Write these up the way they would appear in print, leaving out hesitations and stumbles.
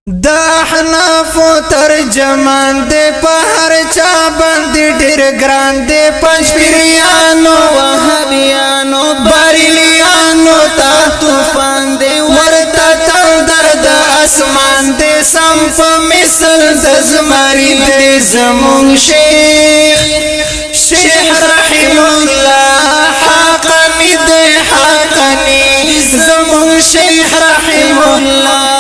دا حناف ترجمان دے په هر چا باندې ډېر ګران دے پنځپیریانو وهابیانو بریلیانو تا طوفان دے ورته تندر د اسمان دے سم په مثل د زمری دے زمون شیخ رحم الله حقنی دے حقنی زمون شیخ رحم الله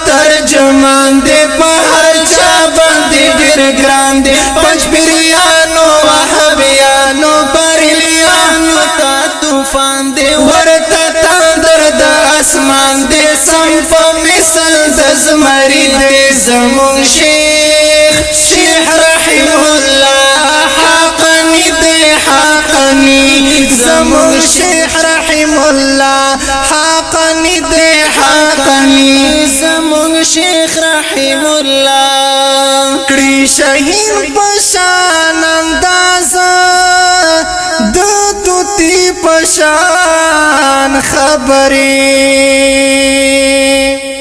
ترجمان دے په هر چا باندې ډېر ګران دے پنځپیریانو وهابیانو بریلیانو تا طوفان دے ورته تندر د اسمان دے سم په مثل د زمری دے زمون شیخ رحم الله حقنی دے حقنی زمون شیخ رحم الله حقنی دے حقنی زمون شیخ رحم الله کړي شهید پشان انداز د توتی پشان خبرې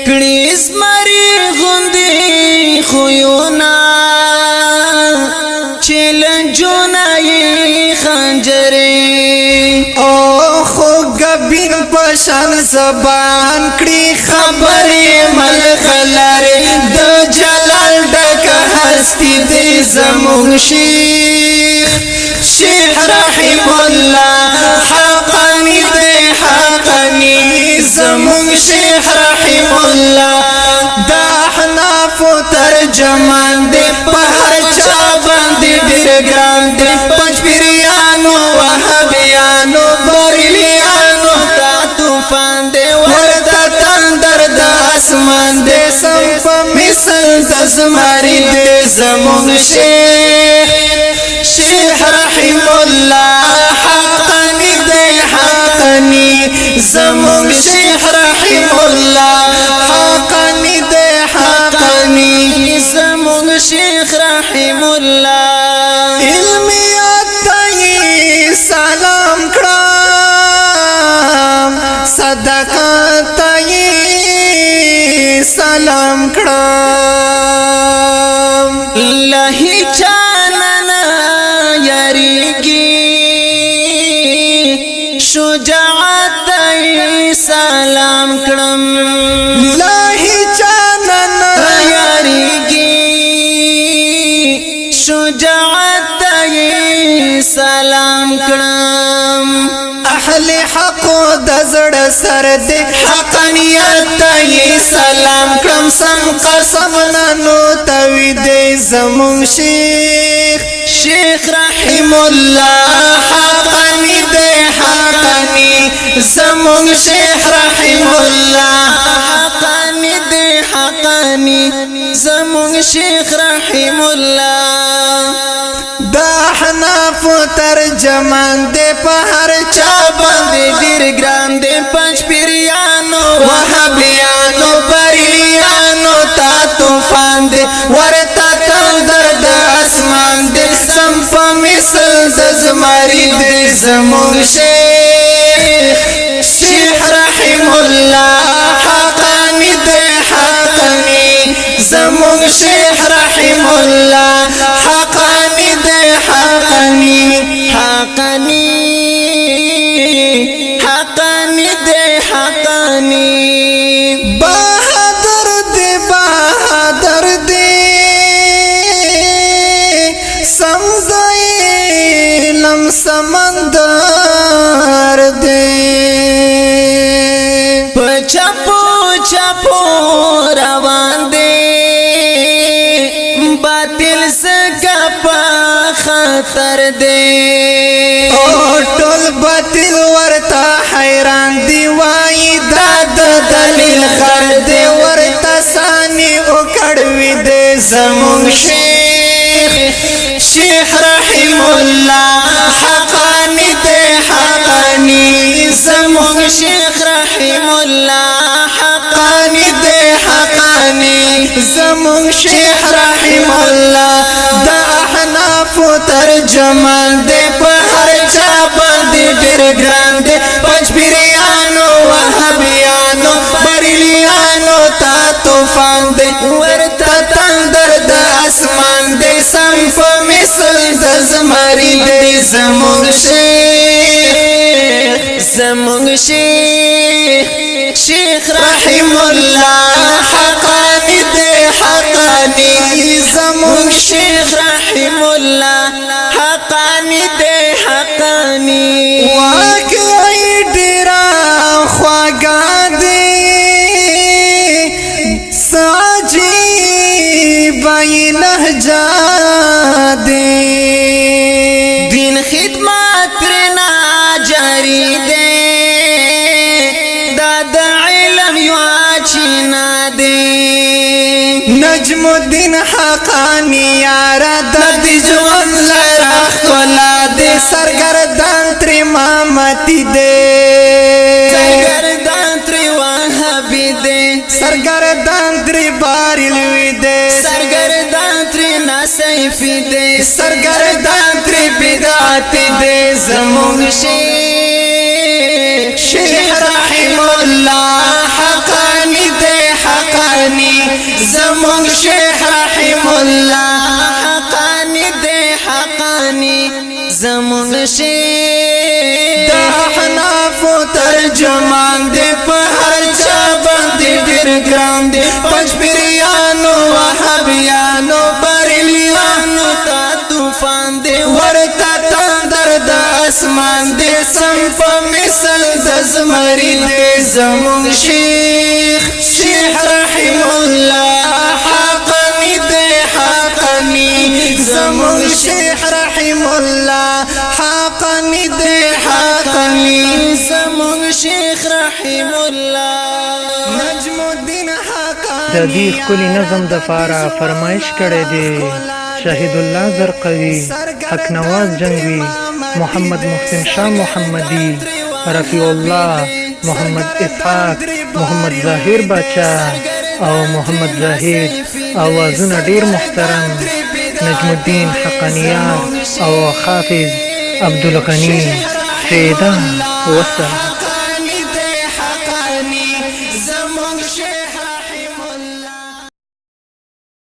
کړي زمري غوندي خویونا چیلنجونه خنجرې او خو غبین پشان زبان کړي خبرې ملغلره د جلال ډک هستی دې زمون شیخ رحم الله حقنی دې حقنی زمون شیخ رحم الله دا حناف ترجمان دې په هر چا باندې ډېر ګران دې پنځپیریانو وهابیانو بریلیانو تا طوفان دې ورته تندر د اسمان دے سم په مثل د زمری دے زمون شیخ رحم الله حقنی دے حقنی زمون شیخ رحم الله حقنی دے حقنی زمون شیخ رحم الله علمیات تی سلام کړم صدقات سلام کړم لهی چاننا یریږي شجاعت سلام کړم لهی چاننا یریږي شجاعت سلام کړم اهل حق د زړه سر دې حقانیت ته سلام کړم سم قسم ننو توي دې زمون شیخ رحم الله حقانی دې حقانی زمون شیخ رحم الله حقانی دې حقانی زمون شیخ رحم الله دا حناف ترجمان دے په هر چا باندې ډېر ګران دے پنځپیریانو وهابیانو بریلیانو تا طوفان دے ورته تندر د اسمان دے سم په مثل د زمری دے زمون شیخ رحم الله حقانی دے حقانی زمون شیخ رحم الله حقانی دے حقانی حقانی حقانی دے حقانی بہادر دے سمزائی لم سمندر دے چپو چپو روان دے باطل سکا پا خطر دے او ټول باطل ورتا حیران دی وای داد دلیل خر دے ورتا ثانی او کڑوی دے زمون شیخ رحم الله حقانی دے حقانی زمون شیخ رحم الله حقانی دے حقانی زمون شیخ رحم الله دا احناف ترجمان دے په هر چا باندې ډېر ګران دے پنځپیریانو وهابیانو بریلیانو تا طوفان دے ورتا تندر دا اسمان دے سم په مثل د زمری دے زمونږ شیخ رحم الله حقانی دے حقانی زمونږ شیخ رحم الله حقانی دے حقانی واقعی ډیرا خواږه دي ساجي بای لهجه دي دین خدمت رنا جاری دے دا د علم یواچینا دے نجم الدین حقانی یارا د ژوند لرا خلا دے سرګردان تر امامتی دے سرګردان تر وهابی دے سرګردان تر باریلوی دے سرګردان تر نصیفی دے سرګردان تر بدعت دے زمونږ شیخ رحم الله حقانی دے حقانی زمونږ شیخ رحم الله حقانی دے حقانی زمونږ شیخ د احناف ترجمان دے په هر چا باندې ډېر ګران دے پنځپیریانو وهابیانو بریلیانو تا طوفان دے ورتا تندر د اسمان دے سم په مثل د زمری دے زمونږ شیخ رحم الله حقانی دے حقانی زمونږ شیخ رحم الله حقانی دے حقانی زمونږ شیخ رحم الله نجم الدین حقانی د دې ښکلي نظم د پاره فرمایش کړی دی شهید الله زرقوي حق نواز جنگوي محمد محسن شاه محمدي رفیع الله محمد اسحاق محمد ظاهر باچا او محمد زاهد اوازونه ډیر محترم نجم الدین حقانیار او حافظ عبدالغنی فیدا وسلام